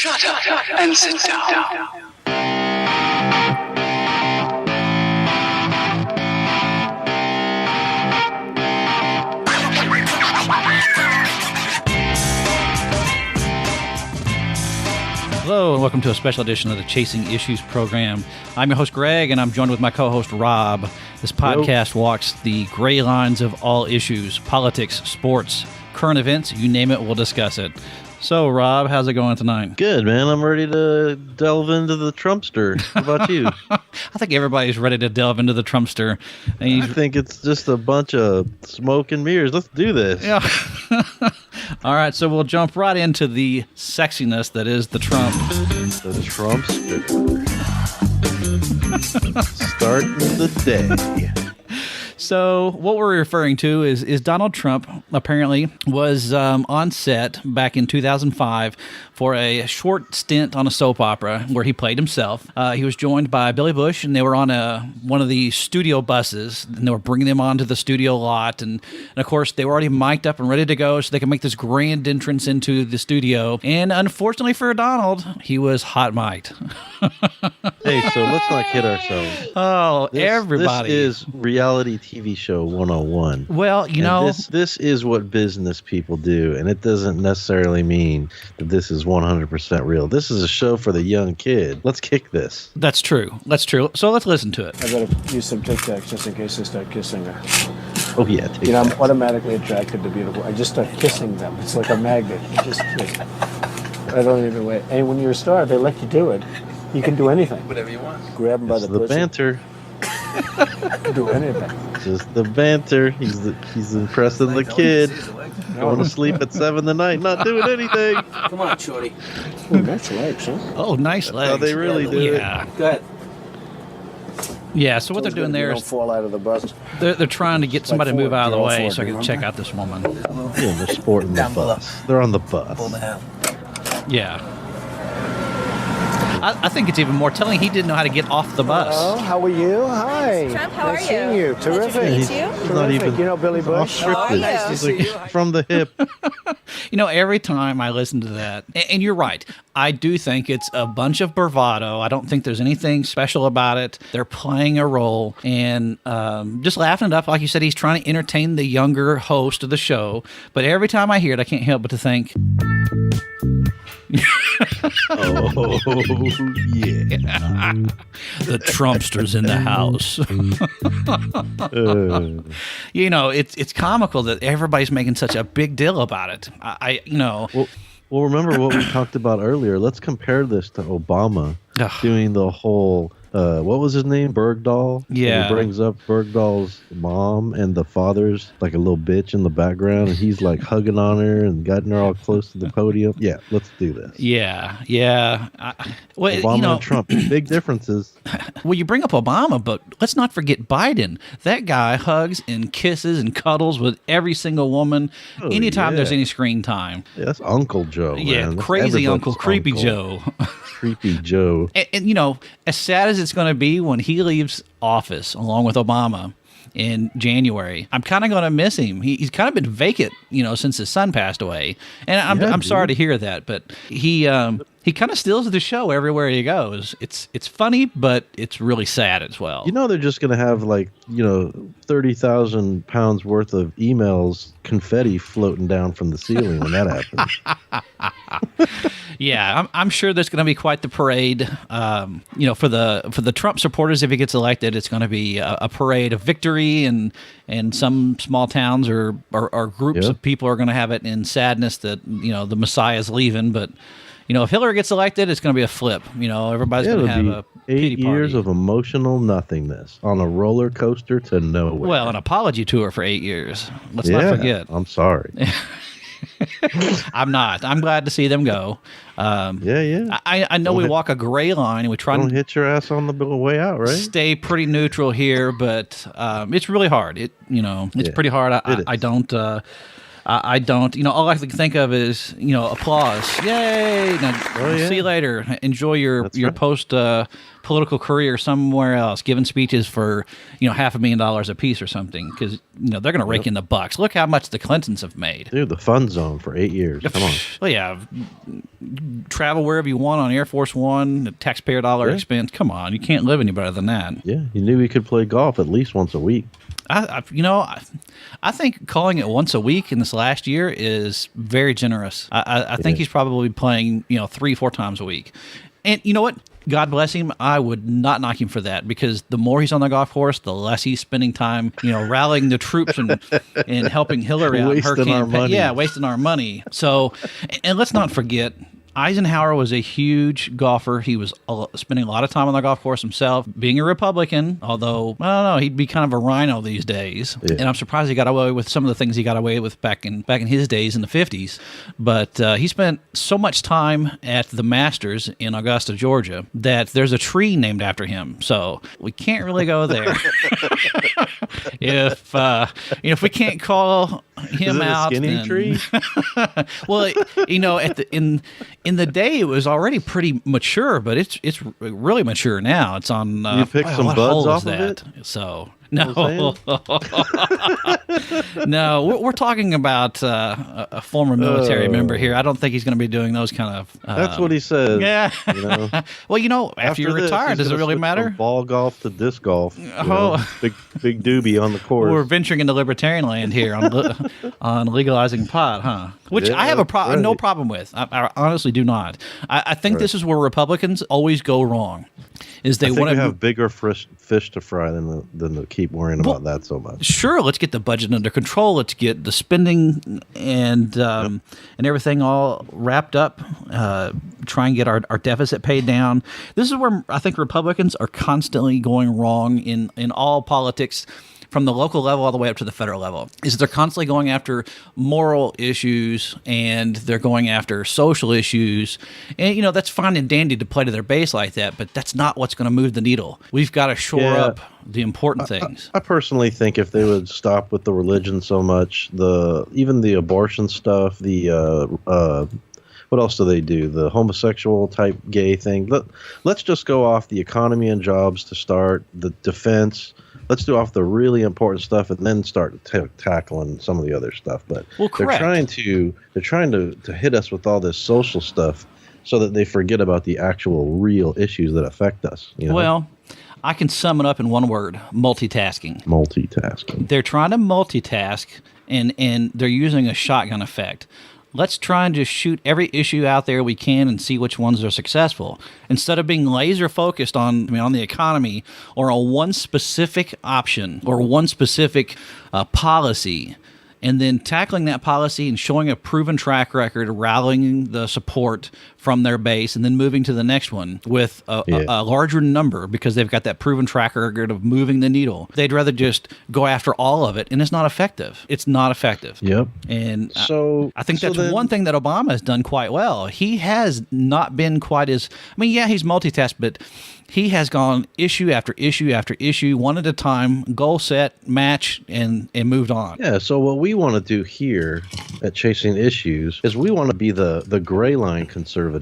Shut up and sit down. Hello, and welcome to a special edition of the Chasing Issues program. I'm your host, Greg, and I'm joined with my co-host, Rob. This podcast walks the gray lines of all issues: politics, sports, current events, you name it, we'll discuss it. So, Rob, how's it going tonight? Good, man. I'm ready to delve into the Trumpster. How about you? I think everybody's ready to delve into the Trumpster. I think it's just a bunch of smoke and mirrors. Let's do this. Yeah. All right, so we'll jump right into the sexiness that is the Trump. The Trumpster. Starting the day. So what we're referring to is Donald Trump apparently was on set back in 2005 for a short stint on a soap opera where he played himself. He was joined by Billy Bush, and they were on one of the studio buses, and they were bringing them onto the studio lot. And of course, they were already mic'd up and ready to go so they could make this grand entrance into the studio. And unfortunately for Donald, he was hot mic'd. Hey, so let's not kid ourselves. Oh, everybody. This is reality TV show 101. Well, you know, this is what business people do, and it doesn't necessarily mean that this is 100% real. This is a show for the young kid. Let's kick this. That's true. That's true. So let's listen to it. I better use some Tic Tacs just in case I start kissing her. Oh, yeah. I'm automatically attracted to beautiful. I just start kissing them. It's like a magnet. You just kiss. I don't even wait. And when you're a star, they let you do it. You can do anything. Whatever you want. Grab them by It's the the pussy. banter. You can do anything. Just the banter. He's impressing the kid. Going to sleep at 7 tonight, not doing anything. Come on, shorty. Ooh, that's legs, huh? Oh, nice legs. How they really do Yeah. Go ahead. Yeah, so what they're Toes doing good, you there don't is fall out of the bus. they're trying to get somebody to move out of the You're all way for it, so I can you check know? out this woman. it. Yeah, they're sporting the Down below. bus. They're on the bus. Pull the hell. Yeah. I think it's even more telling he didn't know how to get off the bus. Oh, how are you? Hi. Trump, how nice are seeing you? you. Terrific. Pleasure to meet He's you. not Terrific. even You know Billy off Bush? scripted. Oh, yeah. He's like from the hip. You know, every time I listen to that, and you're right, I do think it's a bunch of bravado. I don't think there's anything special about it. They're playing a role and just laughing it up. Like you said, he's trying to entertain the younger host of the show. But every time I hear it, I can't help but to think, Oh, yeah. the Trumpster's in the house. You know, it's comical that everybody's making such a big deal about it. Well, remember what we talked about earlier. Let's compare this to Obama Ugh. doing the whole, what was his name? Bergdahl? Yeah. And he brings up Bergdahl's mom, and the father's like a little bitch in the background, and he's like hugging on her and getting her all close to the podium. Yeah, let's do this. Yeah. Well, Obama and Trump, big differences. Well, you bring up Obama, but let's not forget Biden. That guy hugs and kisses and cuddles with every single woman anytime there's yeah. any screen time. Yeah, that's Uncle Joe. Yeah, man. That's crazy everybody's Uncle, Creepy uncle. Joe. Creepy Joe. And, you know, as sad as it's going to be when he leaves office along with Obama in January, I'm kind of going to miss him. He's kind of been vacant, you know, since his son passed away. And I'm sorry to hear that, but he kind of steals the show everywhere he goes. It's funny, but it's really sad as well. You know, they're just going to have 30,000 pounds worth of emails, confetti floating down from the ceiling when that happens. Yeah, I'm sure there's going to be quite the parade. You know, for the Trump supporters, if he gets elected, it's going to be a parade of victory, and some small towns or groups of people are going to have it in sadness that, you know, the Messiah's leaving. But, you know, if Hillary gets elected, it's going to be a flip. You know, everybody's going to have a pity 8 years party. of emotional nothingness on a roller coaster to nowhere. Well, an apology tour for 8 years. Let's not forget. I'm sorry. I'm not. I'm glad to see them go. Yeah. I know we walk a gray line and we try Don't to hit your ass on the way out, right? stay pretty neutral here, but it's really hard. It's pretty hard. I don't. I don't. All I can think of is applause. Yay! Now, see you later. Enjoy your right. post political career somewhere else, giving speeches for $500,000 a piece or something, because they're going to rake in the bucks. Look how much the Clintons have made. Dude, the fun zone for 8 years. Come on. Well, yeah, travel wherever you want on Air Force One, at taxpayer dollar expense. Come on, you can't live any better than that. Yeah, you knew he could play golf at least once a week. I think calling it once a week in this last year is very generous. I think he's probably playing 3-4 times a week, and you know what? God bless him. I would not knock him for that, because the more he's on the golf course, the less he's spending time, rallying the troops and helping Hillary out in her Wasting our campaign. money. Yeah, wasting our money. So, and let's not forget, Eisenhower was a huge golfer. He was spending a lot of time on the golf course himself, being a Republican, although, I don't know, he'd be kind of a rhino these days. Yeah. And I'm surprised he got away with some of the things he got away with back in his days in the 50s. But he spent so much time at the Masters in Augusta, Georgia, that there's a tree named after him. So we can't really go there. If we can't call him out, a skinny then, tree? Well, in the day, it was already pretty mature, but it's really mature now. It's on. You picked some what buds hole off is of that? it? So know no, no, we're talking about a former military member here. I don't think he's going to be doing those kind of. That's what he says. Yeah. Well, after you're retired, does it really matter? From ball golf to disc golf. Big doobie on the course. We're venturing into libertarian land here on legalizing pot, huh? Which I have no problem with. I honestly do not. I think this is where Republicans always go wrong. Is they want to have bigger fish to fry than to keep worrying about that so much. Sure, let's get the budget under control. Let's get the spending and everything all wrapped up. Try and get our deficit paid down. This is where I think Republicans are constantly going wrong in all politics, from the local level all the way up to the federal level, is they're constantly going after moral issues and they're going after social issues. And, that's fine and dandy to play to their base like that, but that's not what's going to move the needle. We've got to shore up the important things. I personally think if they would stop with the religion so much, even the abortion stuff, what else do they do? The homosexual type gay thing. Let's just go off the economy and jobs to start, the defense. Let's do off the really important stuff and then start tackling some of the other stuff. But they're trying to hit us with all this social stuff so that they forget about the actual real issues that affect us. Well, I can sum it up in one word: multitasking. Multitasking. They're trying to multitask, and they're using a shotgun effect. Let's try and just shoot every issue out there we can and see which ones are successful, instead of being laser focused on the economy or on one specific option or one specific policy, and then tackling that policy and showing a proven track record, rallying the support from their base, and then moving to the next one with a larger number because they've got that proven track record of moving the needle. They'd rather just go after all of it, and it's not effective. It's not effective. Yep. And I think that's one thing that Obama has done quite well. He has not been quite as, he's multitasked, but he has gone issue after issue after issue, one at a time, goal set, match, and moved on. Yeah, so what we want to do here at Chasing Issues is we want to be the gray line conservatives.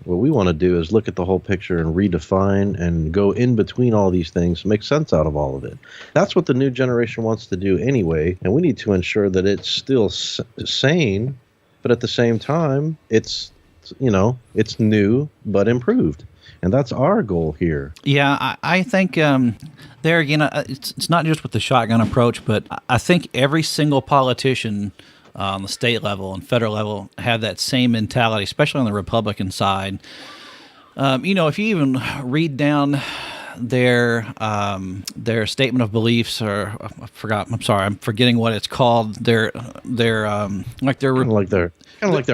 What we want to do is look at the whole picture and redefine and go in between all these things, make sense out of all of it. That's what the new generation wants to do anyway, and we need to ensure that it's still sane, but at the same time, it's new but improved. And that's our goal here. Yeah, I think there again, it's not just with the shotgun approach, but I think every single politician on the state level and federal level have that same mentality, especially on the Republican side. If you even read down their statement of beliefs, or I'm forgetting what it's called. Their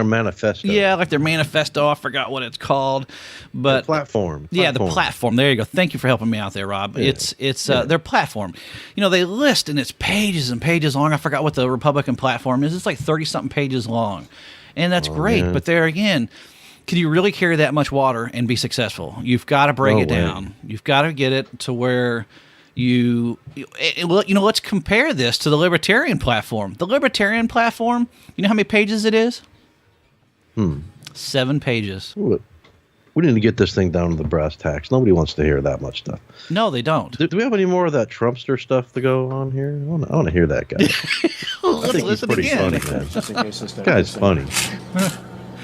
manifesto. Yeah, like their manifesto. I forgot what it's called, but the platform. Yeah, the platform. There you go. Thank you for helping me out there, Rob. Yeah. It's their platform. They list, and it's pages and pages long. I forgot what the Republican platform is. It's like 30-something pages long, and that's great. Man. But there again, can you really carry that much water and be successful? You've got to break it down. You've got to get it to where let's compare this to the libertarian platform. The libertarian platform, you know how many pages it is? 7 pages. Ooh, we need to get this thing down to the brass tacks. Nobody wants to hear that much stuff. No, they don't. Do we have any more of that Trumpster stuff to go on here? I want to hear that guy. I think he's pretty funny, man. Just in case this Guy's funny.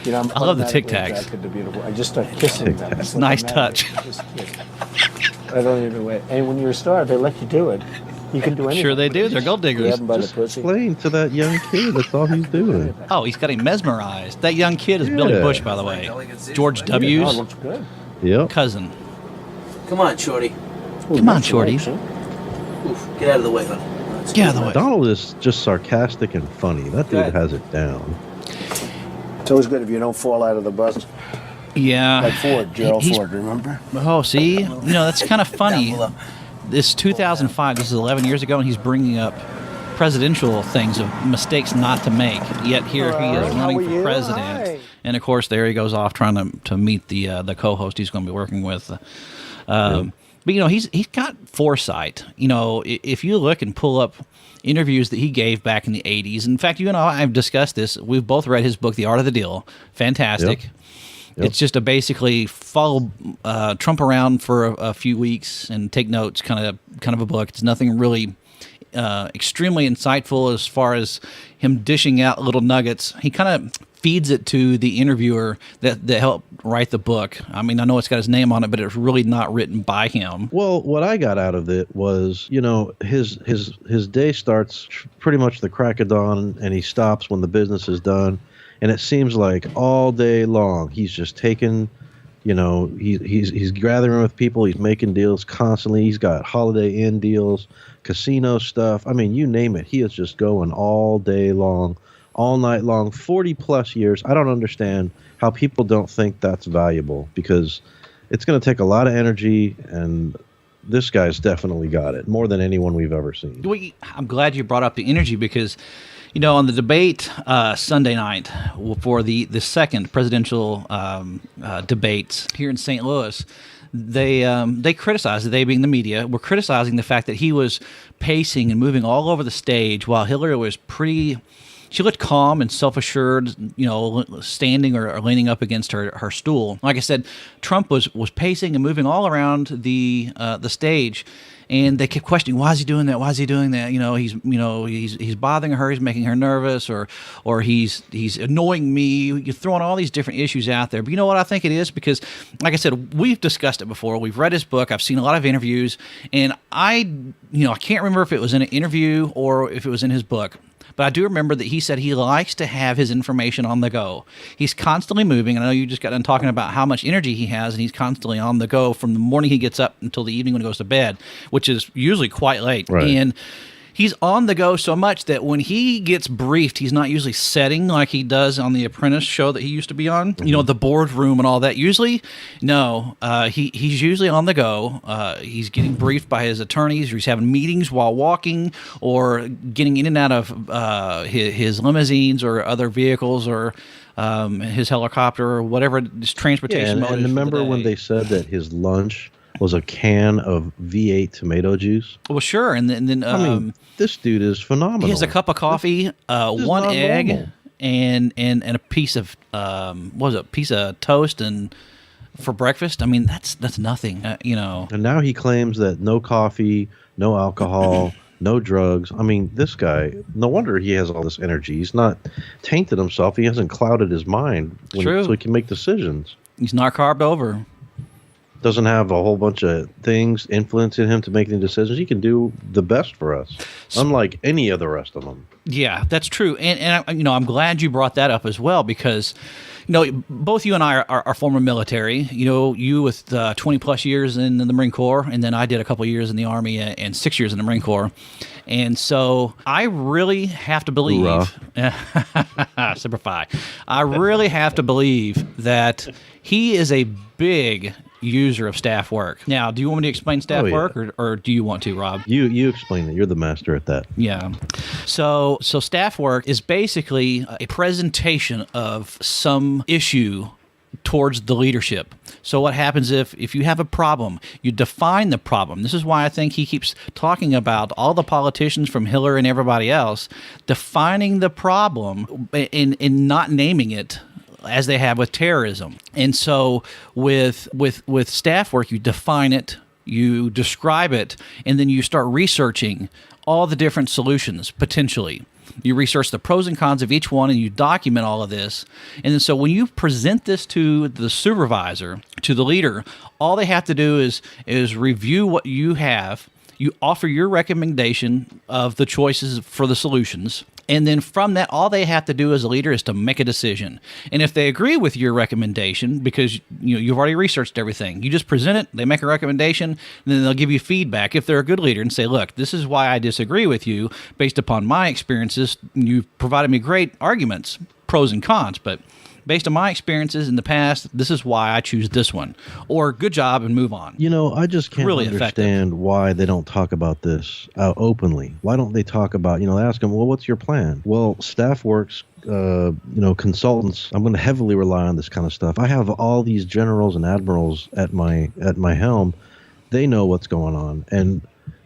You know, I love the automatically Tic Tacs. attracted to beautiful. I just start kissing them. It's like Nice a touch. magnet. Just kiss. I don't even wait. And when you're a star, they let you do it. You can do anything. Sure they do. They're gold diggers. Grab them by the Just pussy. explain to that young kid. That's all he's doing. Oh, he's got him mesmerized. That young kid is Billy Yeah. Bush, by the way. George Oh, it W.'s looks good. Yep. cousin. Come on, Shorty. Ooh, Come on, nice Shorty. legs, huh? Oof, get out of the way, honey. Let's Get out go. of the way. Donald is just sarcastic and funny. That dude Good. has it down. It's always good if you don't fall out of the bus. Yeah. Like Ford, Gerald He's- Ford, remember? Oh, see? That's kind of funny. Down below. This 2005, this is 11 years ago, and he's bringing up presidential things of mistakes not to make. Yet here he is How running are for you? president. Hi. And of course, there he goes off trying to meet the co-host he's going to be working with. But he's got foresight. If you look and pull up interviews that he gave back in the 80s. In fact, you and I have discussed this. We've both read his book, The Art of the Deal. Fantastic. Yep. It's just a basically follow Trump around for a few weeks and take notes kind of a book. It's nothing really extremely insightful as far as him dishing out little nuggets. He kind of feeds it to the interviewer that helped write the book. I mean, I know it's got his name on it, but it's really not written by him. Well, what I got out of it was, his day starts pretty much the crack of dawn, and he stops when the business is done. And it seems like all day long he's just taking, he's gathering with people, he's making deals constantly. He's got Holiday Inn deals, casino stuff. I mean, you name it. He is just going all day long, all night long, 40 plus years. I don't understand how people don't think that's valuable, because it's going to take a lot of energy, and this guy's definitely got it more than anyone we've ever seen. Well, I'm glad you brought up the energy because, on the debate Sunday night for the second presidential debates here in St. Louis, they criticized, they being the media, were criticizing the fact that he was pacing and moving all over the stage while Hillary was she looked calm and self-assured, standing or leaning up against her stool. Like I said, Trump was pacing and moving all around the stage, and they kept questioning, why is he doing that? Why is he doing that? He's bothering her, he's making her nervous, or he's annoying me. You're throwing all these different issues out there. But you know what I think it is? Because, like I said, we've discussed it before. We've read his book. I've seen a lot of interviews, and I can't remember if it was in an interview or if it was in his book. But I do remember that he said he likes to have his information on the go. He's constantly moving. And I know you just got done talking about how much energy he has, and he's constantly on the go from the morning he gets up until the evening when he goes to bed, which is usually quite late. Right. And he's on the go so much that when he gets briefed, he's not usually setting like he does on the Apprentice show that he used to be on, the boardroom and all that. Usually, no, he's usually on the go. He's getting briefed by his attorneys, or he's having meetings while walking, or getting in and out of his limousines or other vehicles, or his helicopter, or whatever his transportation mode is. And for the remember when day. they said that his lunch was a can of V8 tomato juice? Well, sure, and then I mean, this dude is phenomenal. he has a cup of coffee, one not egg, normal. and a piece of piece of toast and for breakfast. I mean, that's nothing, And now he claims that no coffee, no alcohol, no drugs. I mean, this guy, no wonder he has all this energy. He's not tainted himself. He hasn't clouded his mind True. so he can make decisions. He's not carved over. Doesn't have a whole bunch of things influencing him to make the decisions. He can do the best for us, unlike any of the rest of them. Yeah, that's true, and I'm glad you brought that up as well, because both you and I are former military. You with 20 plus years in the Marine Corps, and then I did a couple years in the Army and 6 years in the Marine Corps. And so I really have to believe, Semper Fi. I really have to believe that he is a big user of staff work. Now, do you want me to explain staff work, or do you want to, Rob? You explain it. You're the master at that. Yeah. So staff work is basically a presentation of some issue towards the leadership. So what happens if you have a problem, you define the problem. This is why I think he keeps talking about all the politicians from Hillary and everybody else defining the problem and not naming it as they have with terrorism. And so with staff work, you define it, you describe it, and then you start researching all the different solutions potentially. You research the pros and cons of each one, and you document all of this. And then so when you present this to the supervisor, to the leader, all they have to do is review what you have. You offer your recommendation of the choices for the solutions. And then from that, all they have to do as a leader is to make a decision. And if they agree with your recommendation, because you've already researched everything, you just present it, they make a recommendation, and then they'll give you feedback if they're a good leader and say, look, this is why I disagree with you based upon my experiences. You've provided me great arguments, pros and cons, but based on my experiences in the past, this is why I choose this one. Or good job and move on. I just can't Really understand why they don't talk about this openly. Why don't they talk about, they ask them, well, what's your plan? Well, staff works, consultants, I'm going to heavily rely on this kind of stuff. I have all these generals and admirals at my helm. They know what's going on. And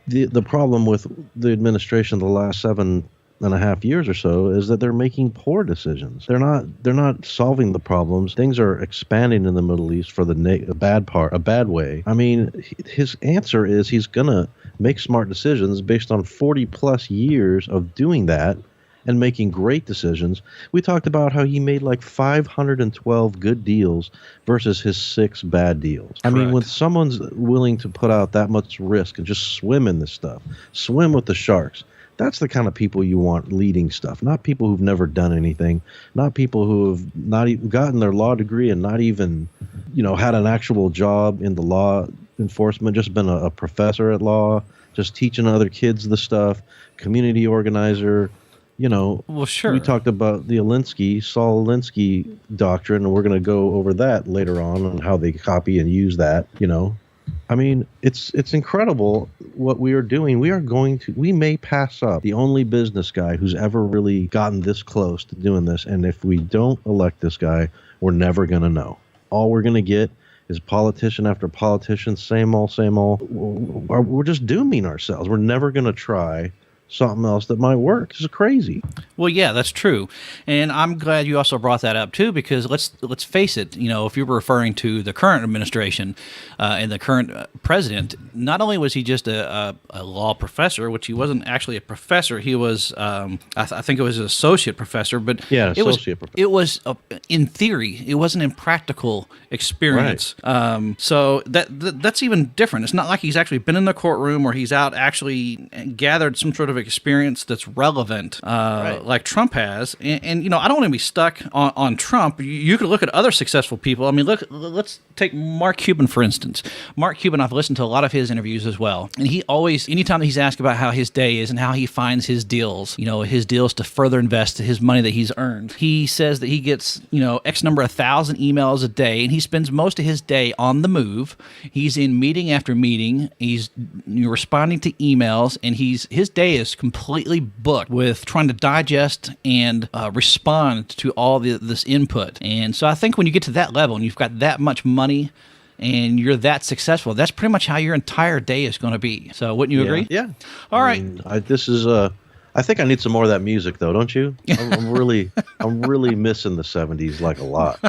the problem with the administration the last 7.5 years or so is that they're making poor decisions. They're not solving the problems. Things are expanding in the Middle East for a bad way. I mean, his answer is he's gonna make smart decisions based on 40 plus years of doing that and making great decisions. We talked about how he made like 512 good deals versus his 6 bad deals. I mean, when someone's willing to put out that much risk and just swim in this stuff, swim with the sharks, that's the kind of people you want leading stuff, not people who've never done anything, not people who have not even gotten their law degree and not even, had an actual job in the law enforcement, just been a professor at law, just teaching other kids the stuff, community organizer. Well, sure. We talked about the Saul Alinsky doctrine, and we're going to go over that later on how they copy and use that, I mean, it's incredible what we are doing. We may pass up the only business guy who's ever really gotten this close to doing this. And if we don't elect this guy, we're never going to know. All we're going to get is politician after politician, same old, same old. We're just dooming ourselves. We're never going to try something else that might work. This is crazy. Well, yeah, that's true. And I'm glad you also brought that up too, because let's face it, if you were referring to the current administration and the current president, not only was he just a law professor, which he wasn't actually a professor, he was, I think it was an associate professor, but yeah, professor. It was in theory, it wasn't in practical experience. Right. So that's even different. It's not like he's actually been in the courtroom or he's out actually gathered some sort of experience that's relevant, like Trump has. And I don't want to be stuck on Trump. You could look at other successful people. I mean, let's take Mark Cuban, for instance. Mark Cuban, I've listened to a lot of his interviews as well. And he always, anytime he's asked about how his day is and how he finds his deals, his deals to further invest his money that he's earned, he says that he gets, X number of 1,000 emails a day, and he spends most of his day on the move. He's in meeting after meeting. He's responding to emails, and his day is completely booked with trying to digest and respond to all this input. And so I think when you get to that level and you've got that much money and you're that successful, that's pretty much how your entire day is going to be. So wouldn't you agree? Yeah. All right. I think I need some more of that music, though, don't you? I'm really missing the 70s like a lot.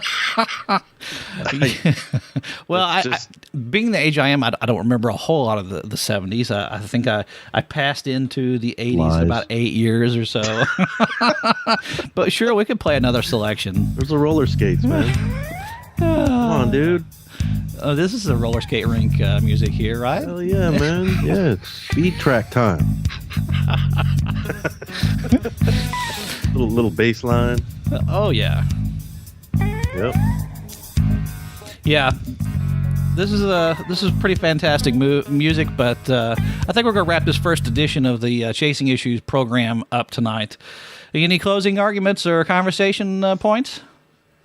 Well, being the age I am, I don't remember a whole lot of the 70s. I think I passed into the 80s in about 8 years or so. But sure, we could play another selection. There's the roller skates, man. Come on, dude. Oh, this is a roller skate rink music here, right? Hell yeah, man. Yeah, it's speed track time. little bass line. Oh, yeah. Yep. Yeah. This is pretty fantastic music, but I think we're going to wrap this first edition of the Chasing Issues program up tonight. Any closing arguments or conversation points?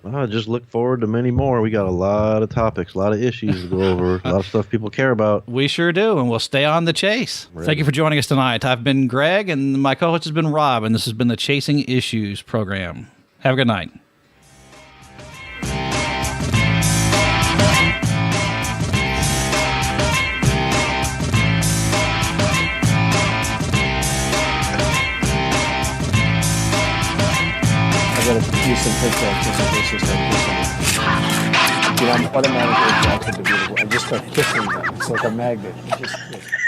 I just look forward to many more. We got a lot of topics, a lot of issues to go over, a lot of stuff people care about. We sure do, and we'll stay on the chase. Ready. Thank you for joining us tonight. I've been Greg, and my co-host has been Rob, and this has been the Chasing Issues program. Have a good night. gotta use some TikTok just in case they start kissing. You know, I'm automatically attracted to beautiful. I just start kissing them. It's like a magnet. It just